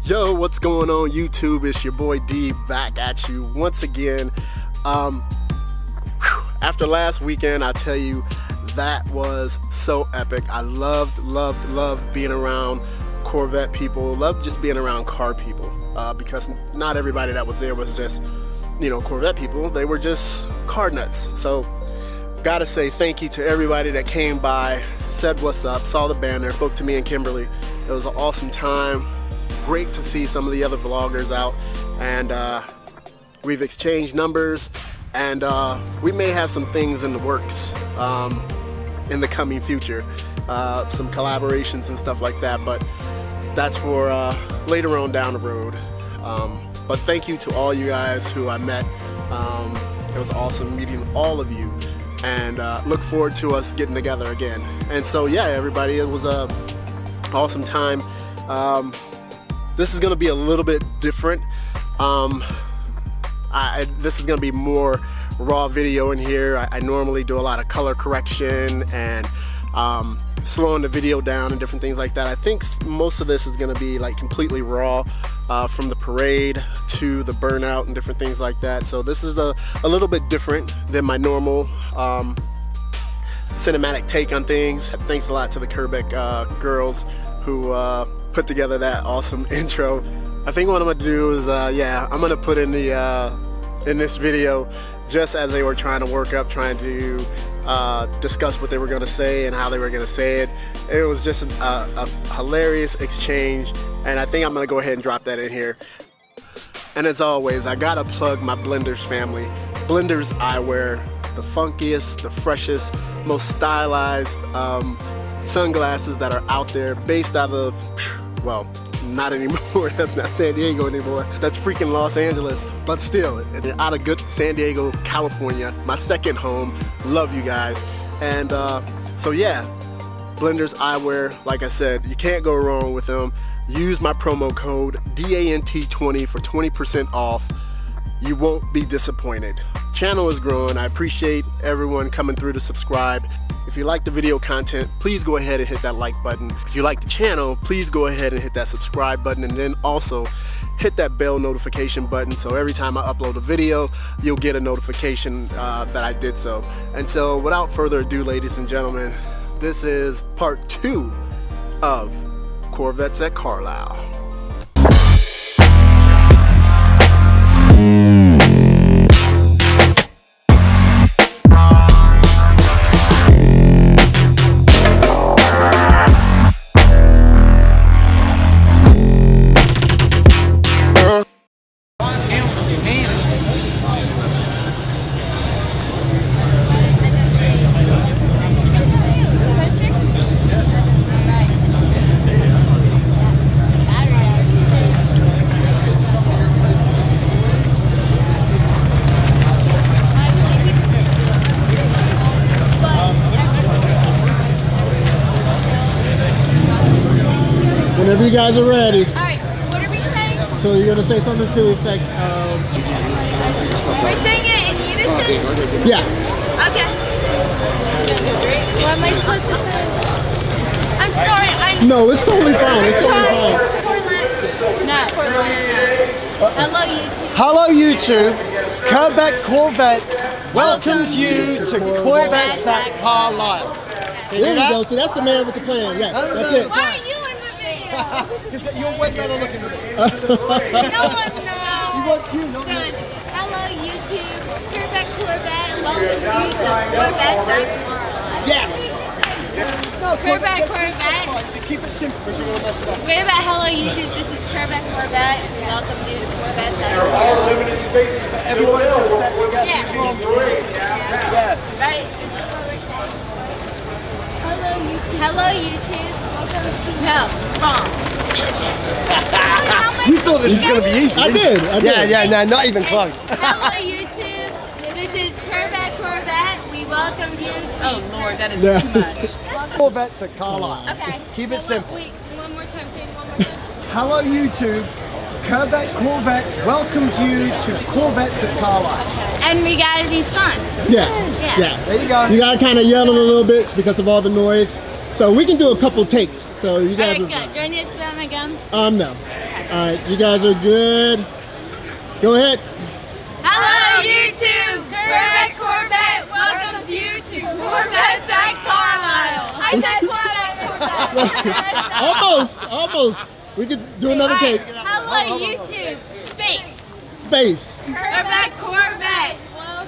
Yo, what's going on YouTube? It's your boy D back at you once again. After last weekend, I tell you, that was so epic. I loved being around Corvette people, loved just being around car people, because not everybody that was there was just, you know, Corvette people. They were just car nuts. So gotta say thank you to everybody that came by, said what's up, saw the banner, spoke to me and Kimberly. It was an awesome time. Great to see some of the other vloggers out, and we've exchanged numbers, and we may have some things in the works in the coming future, some collaborations and stuff like that, but that's for later on down the road. But thank you to all you guys who I met. It was awesome meeting all of you, and look forward to us getting together again. And so yeah, everybody, it was a awesome time. This is gonna be a little bit different. This is gonna be more raw video in here. I normally do a lot of color correction and slowing the video down and different things like that. I think most of this is gonna be like completely raw, from the parade to the burnout and different things like that. So this is a little bit different than my normal cinematic take on things. Thanks a lot to the Kerbeck girls who put together that awesome intro. I think what I'm gonna do is, yeah, I'm gonna put in the in this video just as they were trying to work up, trying to discuss what they were gonna say and how they were gonna say it. It was just a hilarious exchange, and I think I'm gonna go ahead and drop that in here. And as always, I gotta plug my Blenders family. Blenders eyewear, the funkiest, the freshest, most stylized sunglasses that are out there, based out of, well, not anymore. That's not San Diego anymore. That's freaking Los Angeles. But still, they're out of good San Diego, California, my second home. Love you guys. And so yeah, Blenders eyewear, like I said, you can't go wrong with them. Use my promo code DANT20 for 20% off. You won't be disappointed. Channel is growing. I appreciate everyone coming through to subscribe. If you like the video content, please go ahead and hit that like button. If you like the channel, please go ahead and hit that subscribe button, and then also hit that bell notification button, so every time I upload a video, you'll get a notification that I did so. And so without further ado, ladies and gentlemen, this is part 2 of Corvettes at Carlisle. Whenever you guys are ready. All right, what are we saying? So you're gonna say something to the effect of... We're saying it in unison? Yeah. Okay. What am I supposed to say? I'm sorry, No, it's totally fine. It's totally fine. No, hello YouTube. Hello YouTube, Kerbeck Corvette welcomes you to Corvettes at Carlisle. There you go. So that's the man with the plan. Yeah, that's it. Why are you in the video? Because you're way better looking than me. No one knows. He wants you, not me. Good. Hello YouTube, Kerbeck Corvette welcomes you to Corvettes at Carlisle. Yes. No, Kerbeck that's Corvette. fine. You keep it simple because you're going to mess it up. Wait about hello YouTube, this is Kerbeck Corvette. Welcome you to Corvettes at Carlisle. Everyone is going to set together. Yeah. Yeah. Right? This is what we're saying. Hello YouTube. Hello YouTube. Welcome to... No, wrong. You thought this was going to be easy. I did. Yeah, no, not even close. Hello YouTube. This is Kerbeck Corvette. We welcome you to... Oh Lord, that is Yeah. too much. Corvettes at Carlisle. Okay. Keep it simple. Wait, one more time. Say it one more time. Hello YouTube, Kerbeck Corvette welcomes you to Corvettes at Carlisle. And we gotta be fun. Yeah. There you go. You gotta kind of yell it a little bit because of all the noise. So we can do a couple takes. So you guys. Alright, good. Do I need to spit out my gum? No. Okay. Alright, you guys are good. Go ahead. Hello, YouTube! Corvette welcomes you to Corvettes at Carlisle. I said Corvette. Almost. We could do another take. Hello, YouTube! Space. Corvette.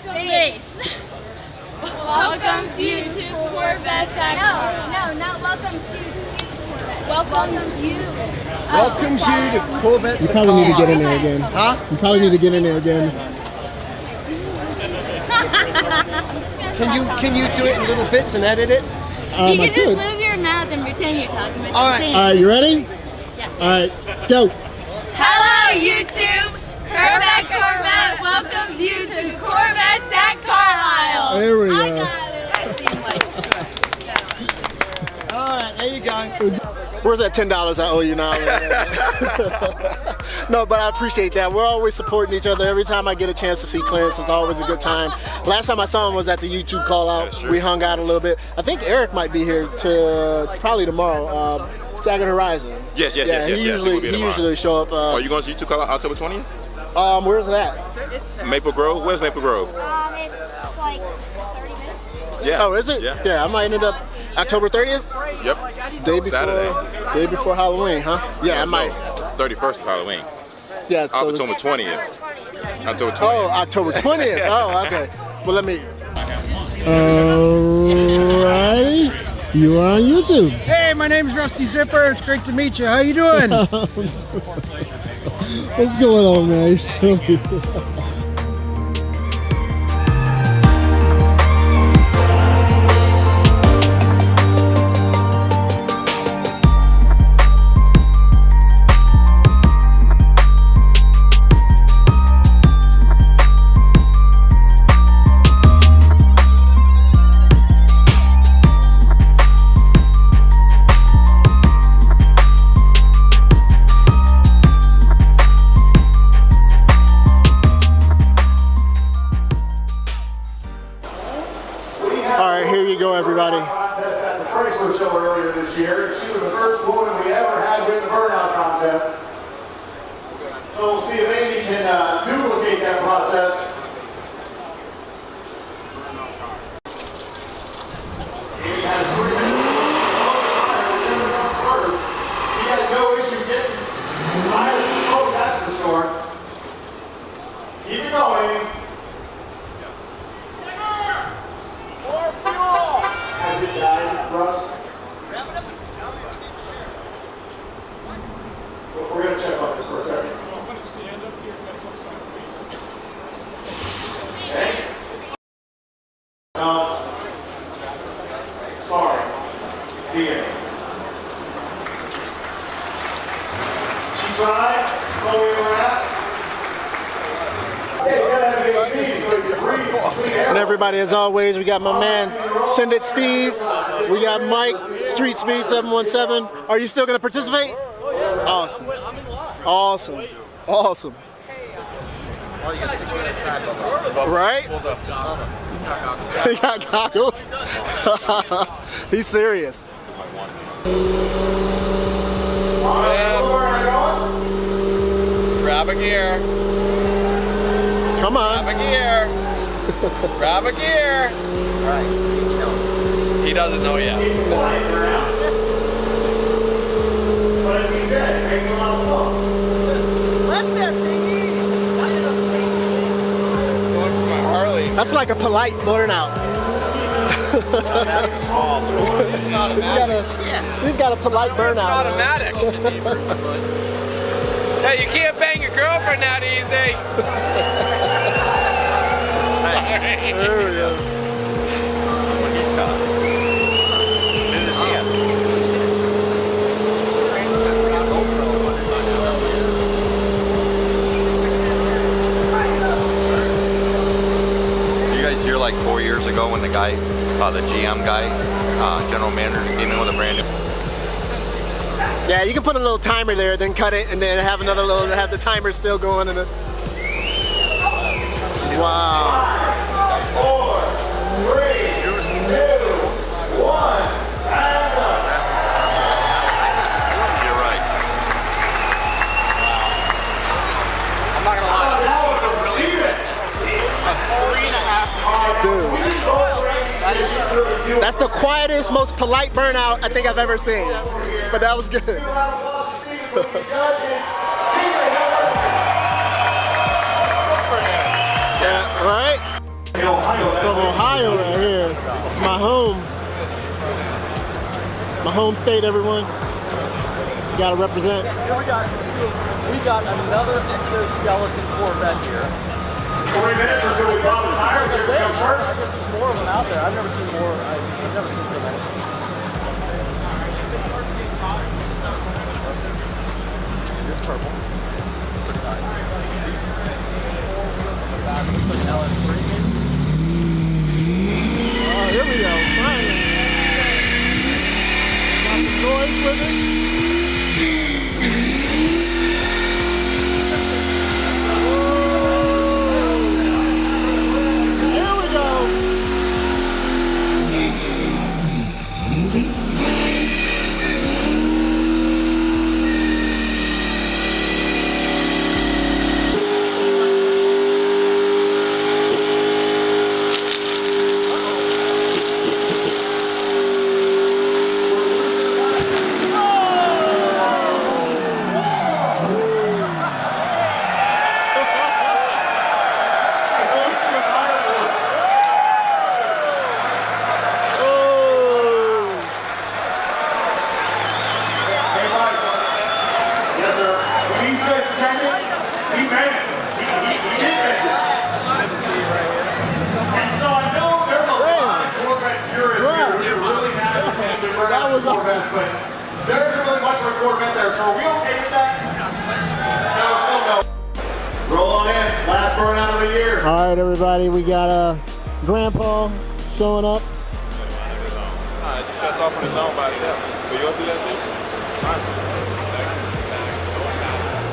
Space. Welcomes you to Corvettes at Carlisle. No, not welcome to Corvette. Welcomes you. Welcomes you to Corvettes. You probably need to get in there again. Huh? You probably need to get in there again. Can you do it in little bits and edit it? You can just move your mouth and pretend you're talking. But All right, you ready? Yeah. All right, go. Hello, YouTube. Corvette welcomes you to Corvettes at Carlisle. There we go. I got it. All right, there you go. Where's that $10 I owe you now? No, but I appreciate that. We're always supporting each other. Every time I get a chance to see Clarence, it's always a good time. Last time I saw him was at the YouTube call out. We hung out a little bit. I think Eric might be here probably tomorrow. Second Horizon. Yes. He usually show up. Are you going to YouTube call out October 20th? Where's that? Maple Grove? Where's Maple Grove? It's like 30 minutes. Yeah. Oh, is it? Yeah. I might end up October 30th? Yep. Saturday. Day before Halloween, huh? Yeah, I might. 31st is Halloween. Yeah, so October 20th. October 20th. Oh, October 20th. Oh, okay. Well, let me. Alright, you are on YouTube. Hey, my name's Rusty Zipper. It's great to meet you. How you doing? What's going on, man? Everybody. Contest at the Chrysler show earlier this year. She was the first woman we ever had win the Burnout contest. So we'll see if Amy can duplicate that process. Amy has 3 minutes. Whichever comes first. She had no issue getting higher smoke, that's for sure. Keep it going, Amy. As it dies, Russ. We're going to check on this for a second. Okay. No. Sorry. Here. She tried. Told me to ask. Hey, you gotta have AC so you can breathe. And everybody, as always, we got my man, Send It Steve. We got Mike, Street Speed 717. Are you still going to participate? Awesome. Awesome. Right? He got goggles. He's serious. Grab a gear. Come on. Grab a gear. Grab a gear. Right. He doesn't know yet. But as he said, it makes a lot of smoke. Let that thing Going for my Harley. That's like a polite burnout. He's got a polite burnout. Automatic. Hey, you can't bang your girlfriend that easy. Sorry. There we go. You guys hear like 4 years ago when the guy, the GM guy, general manager, came in with a brand new. Yeah, you can put a little timer there, then cut it, and then have another little, have the timer still going. And wow. 4, 3, 2, 1. You're right. That's the quietest, most polite burnout I think I've ever seen. But that was good. Yeah, right? It's from Ohio right here. It's my home. My home state, everyone. You gotta represent. Here we got another exoskeleton Corvette here. 40 minutes until we pop the tires. Here comes first. There's more of them out there. I've never seen more. I've never seen so many. It's purple. Pretty nice. Looks like LS3. Oh, here we go. Finally. Got some noise with it. Corvettes, but there isn't really much of a Corvette there, so are we okay with that? No, still no. Roll on in, last burnout of the year. All right, everybody, we got Grandpa showing up. It just shuts off on its own by itself. Will you do that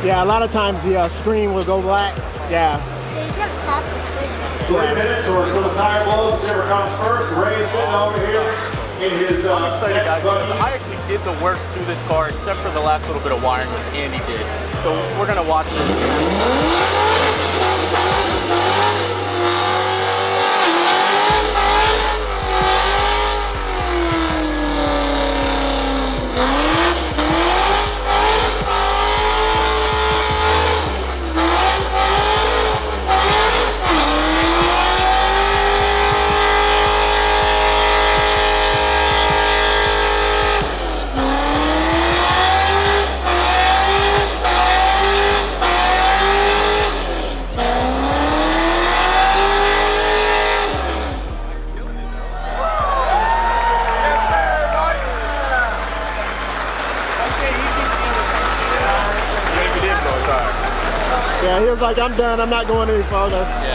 too? Yeah, a lot of times the screen will go black. Yeah. They just have to tap the screen. 3 minutes or until the tire blows, whichever comes first. Ray is sitting over here in his I'm excited, guys. buggy. I actually did the work to this car, except for the last little bit of wiring that Andy did. So we're gonna watch this. Yeah, he was like, I'm done. I'm not going any farther. Yeah.